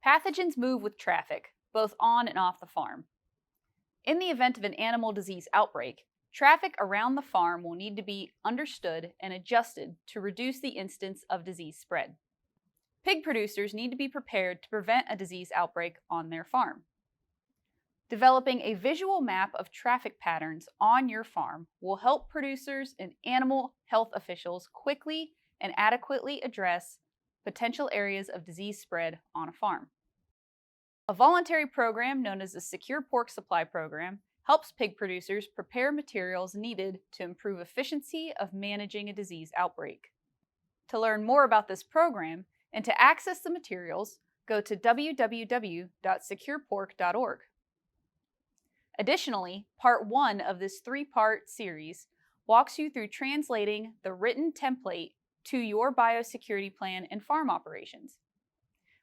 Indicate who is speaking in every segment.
Speaker 1: Pathogens move with traffic, both on and off the farm. In the event of an animal disease outbreak, traffic around the farm will need to be understood and adjusted to reduce the instance of disease spread. Pig producers need to be prepared to prevent a disease outbreak on their farm. Developing a visual map of traffic patterns on your farm will help producers and animal health officials quickly and adequately address potential areas of disease spread on a farm. A voluntary program known as the Secure Pork Supply Program helps pig producers prepare materials needed to improve efficiency of managing a disease outbreak. To learn more about this program and to access the materials, go to www.securepork.org. Additionally, Part 1 of this three-part series walks you through translating the written template to your biosecurity plan and farm operations.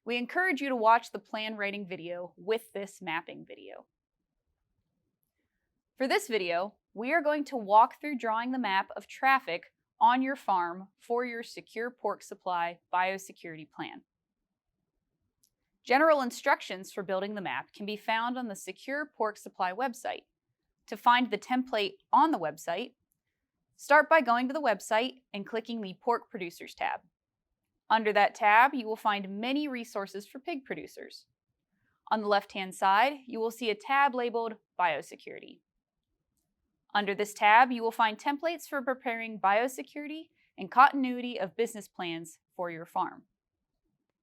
Speaker 1: We encourage you to watch the plan writing video with this mapping video. For this video, we are going to walk through drawing the map of traffic on your farm for your Secure Pork Supply biosecurity plan. General instructions for building the map can be found on the Secure Pork Supply website. To find the template on the website, start by going to the website and clicking the Pork Producers tab. Under that tab, you will find many resources for pig producers. On the left-hand side, you will see a tab labeled Biosecurity. Under this tab, you will find templates for preparing biosecurity and continuity of business plans for your farm.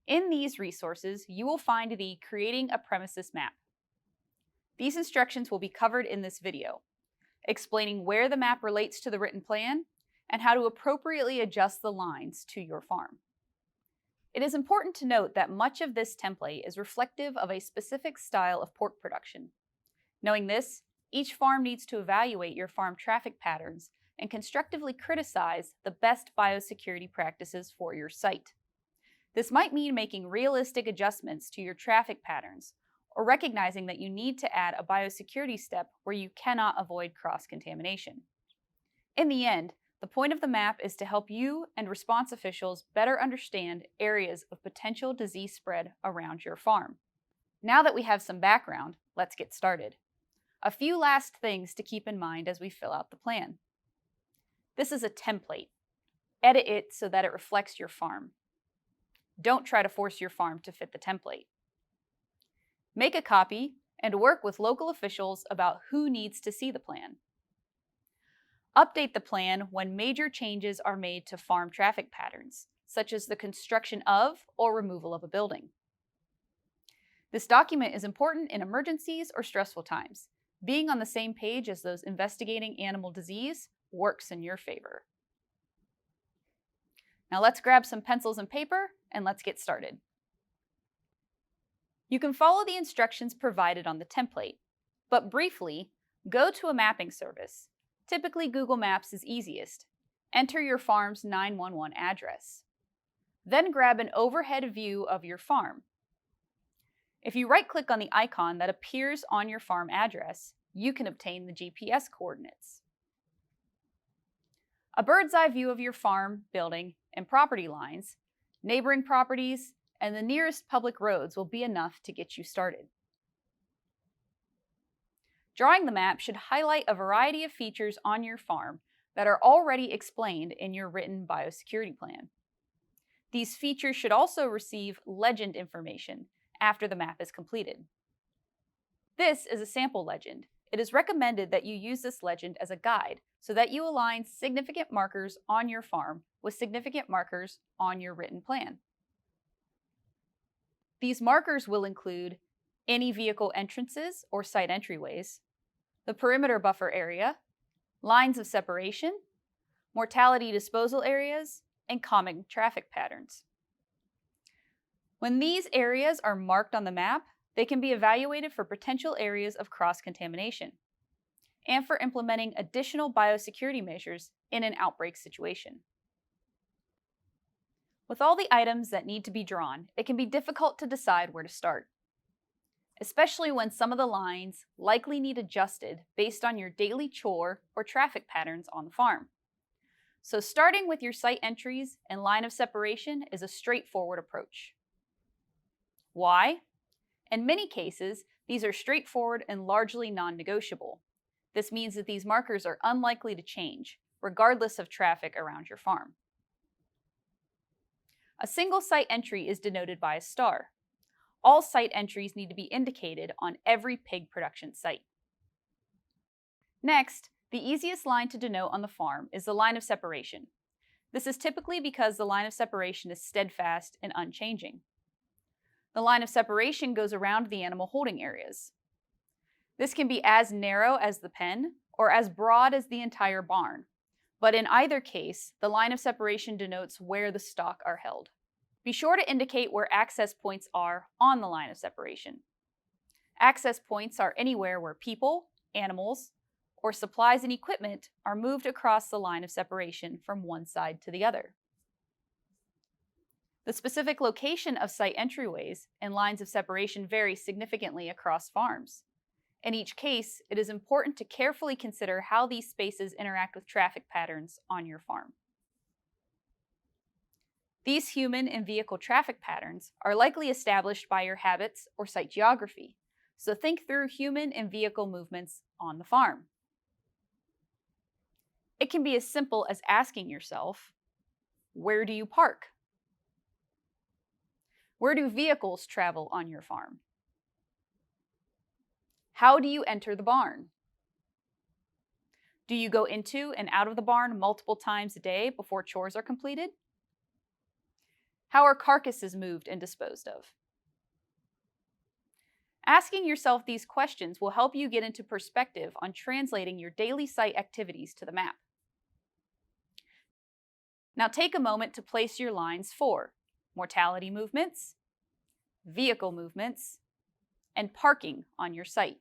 Speaker 1: In these resources, you will find the Creating a Premises map. These instructions will be covered in this video, explaining where the map relates to the written plan and how to appropriately adjust the lines to your farm. It is important to note that much of this template is reflective of a specific style of pork production. Knowing this, each farm needs to evaluate your farm traffic patterns and constructively criticize the best biosecurity practices for your site. This might mean making realistic adjustments to your traffic patterns or recognizing that you need to add a biosecurity step where you cannot avoid cross-contamination. In the end, the point of the map is to help you and response officials better understand areas of potential disease spread around your farm. Now that we have some background, let's get started. A few last things to keep in mind as we fill out the plan. This is a template. Edit it so that it reflects your farm. Don't try to force your farm to fit the template. Make a copy and work with local officials about who needs to see the plan. Update the plan when major changes are made to farm traffic patterns, such as the construction of or removal of a building. This document is important in emergencies or stressful times. Being on the same page as those investigating animal disease works in your favor. Now let's grab some pencils and paper and let's get started. You can follow the instructions provided on the template, but briefly, go to a mapping service. Typically, Google Maps is easiest. Enter your farm's 911 address. Then grab an overhead view of your farm. If you right-click on the icon that appears on your farm address, you can obtain the GPS coordinates. A bird's-eye view of your farm, building, and property lines, neighboring properties, and the nearest public roads will be enough to get you started. Drawing the map should highlight a variety of features on your farm that are already explained in your written biosecurity plan. These features should also receive legend information after the map is completed. This is a sample legend. It is recommended that you use this legend as a guide so that you align significant markers on your farm with significant markers on your written plan. These markers will include any vehicle entrances or site entryways, the perimeter buffer area, lines of separation, mortality disposal areas, and common traffic patterns. When these areas are marked on the map, they can be evaluated for potential areas of cross-contamination and for implementing additional biosecurity measures in an outbreak situation. With all the items that need to be drawn, it can be difficult to decide where to start, especially when some of the lines likely need adjusted based on your daily chore or traffic patterns on the farm. So starting with your site entries and line of separation is a straightforward approach. Why? In many cases, these are straightforward and largely non-negotiable. This means that these markers are unlikely to change, regardless of traffic around your farm. A single site entry is denoted by a star. All site entries need to be indicated on every pig production site. Next, the easiest line to denote on the farm is the line of separation. This is typically because the line of separation is steadfast and unchanging. The line of separation goes around the animal holding areas. This can be as narrow as the pen or as broad as the entire barn, but in either case, the line of separation denotes where the stock are held. Be sure to indicate where access points are on the line of separation. Access points are anywhere where people, animals, or supplies and equipment are moved across the line of separation from one side to the other. The specific location of site entryways and lines of separation vary significantly across farms. In each case, it is important to carefully consider how these spaces interact with traffic patterns on your farm. These human and vehicle traffic patterns are likely established by your habits or site geography, so think through human and vehicle movements on the farm. It can be as simple as asking yourself, where do you park? Where do vehicles travel on your farm? How do you enter the barn? Do you go into and out of the barn multiple times a day before chores are completed? How are carcasses moved and disposed of? Asking yourself these questions will help you get into perspective on translating your daily site activities to the map. Now take a moment to place your lines for mortality movements, vehicle movements, and parking on your site.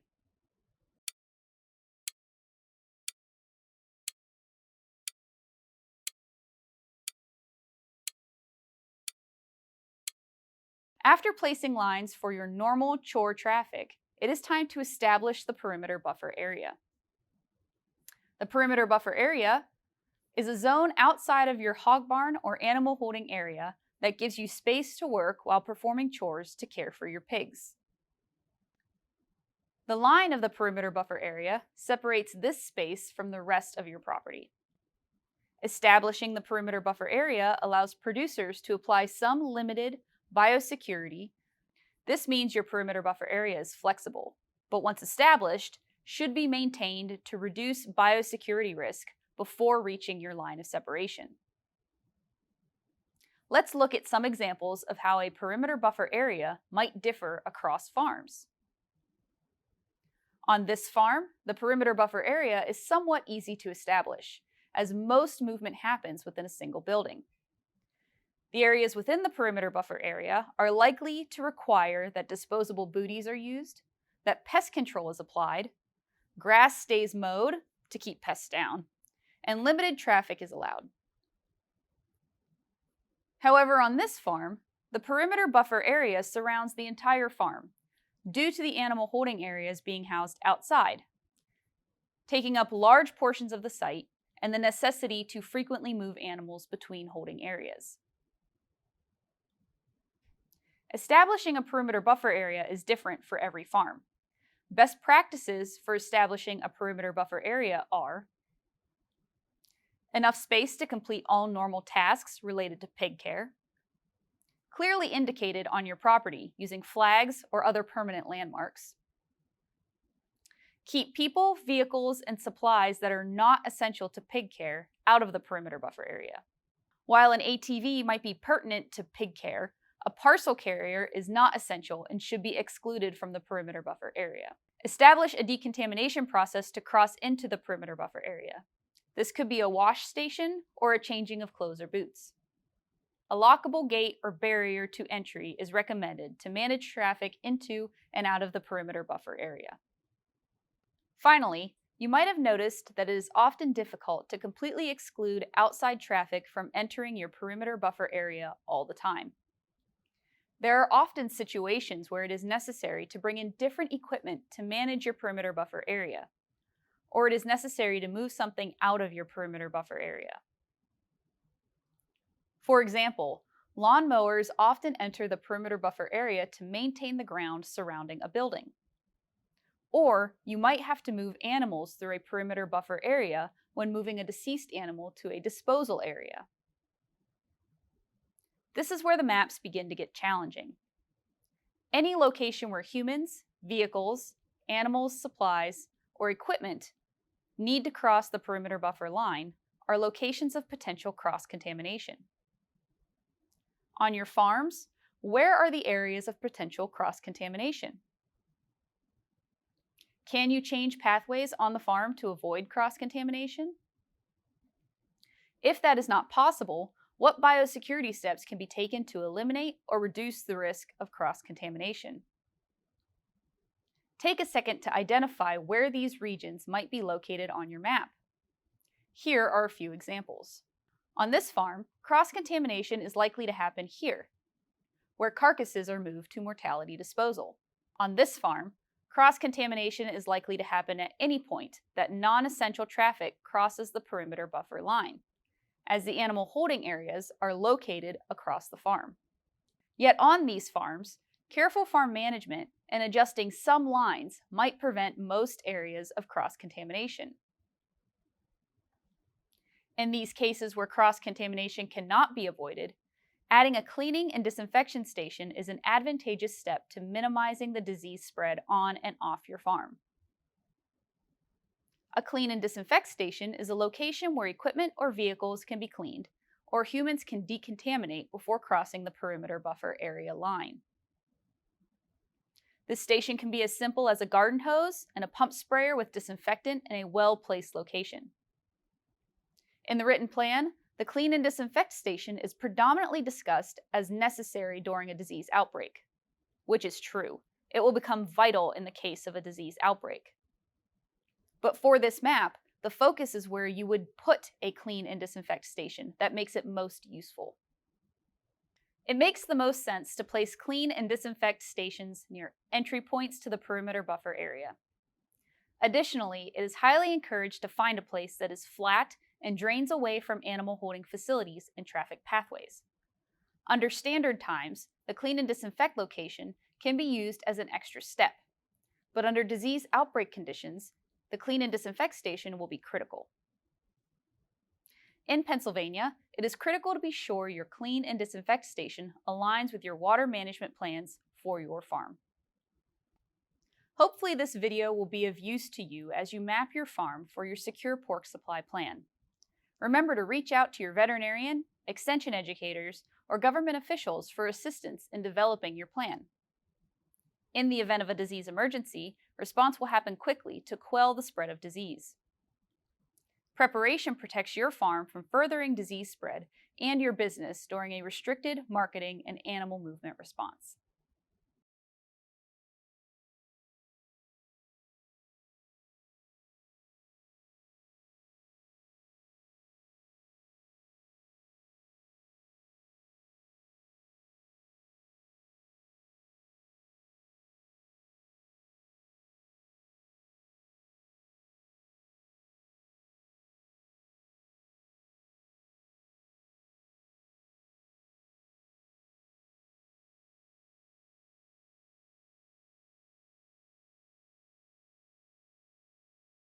Speaker 1: After placing lines for your normal chore traffic, it is time to establish the perimeter buffer area. The perimeter buffer area is a zone outside of your hog barn or animal holding area that gives you space to work while performing chores to care for your pigs. The line of the perimeter buffer area separates this space from the rest of your property. Establishing the perimeter buffer area allows producers to apply some limited biosecurity. This means your perimeter buffer area is flexible, but once established, should be maintained to reduce biosecurity risk before reaching your line of separation. Let's look at some examples of how a perimeter buffer area might differ across farms. On this farm, the perimeter buffer area is somewhat easy to establish, as most movement happens within a single building. The areas within the perimeter buffer area are likely to require that disposable booties are used, that pest control is applied, grass stays mowed to keep pests down, and limited traffic is allowed. However, on this farm, the perimeter buffer area surrounds the entire farm due to the animal holding areas being housed outside, taking up large portions of the site and the necessity to frequently move animals between holding areas. Establishing a perimeter buffer area is different for every farm. Best practices for establishing a perimeter buffer area are enough space to complete all normal tasks related to pig care, clearly indicated on your property using flags or other permanent landmarks. Keep people, vehicles, and supplies that are not essential to pig care out of the perimeter buffer area. While an ATV might be pertinent to pig care, a parcel carrier is not essential and should be excluded from the perimeter buffer area. Establish a decontamination process to cross into the perimeter buffer area. This could be a wash station or a changing of clothes or boots. A lockable gate or barrier to entry is recommended to manage traffic into and out of the perimeter buffer area. Finally, you might have noticed that it is often difficult to completely exclude outside traffic from entering your perimeter buffer area all the time. There are often situations where it is necessary to bring in different equipment to manage your perimeter buffer area, or it is necessary to move something out of your perimeter buffer area. For example, Lawn mowers often enter the perimeter buffer area to maintain the ground surrounding a building. Or you might have to move animals through a perimeter buffer area when moving a deceased animal to a disposal area. This is where the maps begin to get challenging. Any location where humans, vehicles, animals, supplies, or equipment need to cross the perimeter buffer line are locations of potential cross-contamination. On your farms, where are the areas of potential cross-contamination? Can you change pathways on the farm to avoid cross-contamination? If that is not possible, what biosecurity steps can be taken to eliminate or reduce the risk of cross-contamination? Take a second to identify where these regions might be located on your map. Here are a few examples. On this farm, cross-contamination is likely to happen here, where carcasses are moved to mortality disposal. On this farm, cross-contamination is likely to happen at any point that non-essential traffic crosses the perimeter buffer line, as the animal holding areas are located across the farm. Yet on these farms, careful farm management and adjusting some lines might prevent most areas of cross-contamination. In these cases where cross-contamination cannot be avoided, adding a cleaning and disinfection station is an advantageous step to minimizing the disease spread on and off your farm. A clean and disinfect station is a location where equipment or vehicles can be cleaned, or humans can decontaminate before crossing the perimeter buffer area line. This station can be as simple as a garden hose and a pump sprayer with disinfectant in a well-placed location. In the written plan, the clean and disinfect station is predominantly discussed as necessary during a disease outbreak, which is true. It will become vital in the case of a disease outbreak. But for this map, the focus is where you would put a clean and disinfect station that makes it most useful. It makes the most sense to place clean and disinfect stations near entry points to the perimeter buffer area. Additionally, it is highly encouraged to find a place that is flat and drains away from animal holding facilities and traffic pathways. Under standard times, the clean and disinfect location can be used as an extra step, but under disease outbreak conditions, the clean and disinfect station will be critical. In Pennsylvania, it is critical to be sure your clean and disinfect station aligns with your water management plans for your farm. Hopefully this video will be of use to you as you map your farm for your secure pork supply plan. Remember to reach out to your veterinarian, extension educators, or government officials for assistance in developing your plan. In the event of a disease emergency, response will happen quickly to quell the spread of disease. Preparation protects your farm from furthering disease spread and your business during a restricted marketing and animal movement response.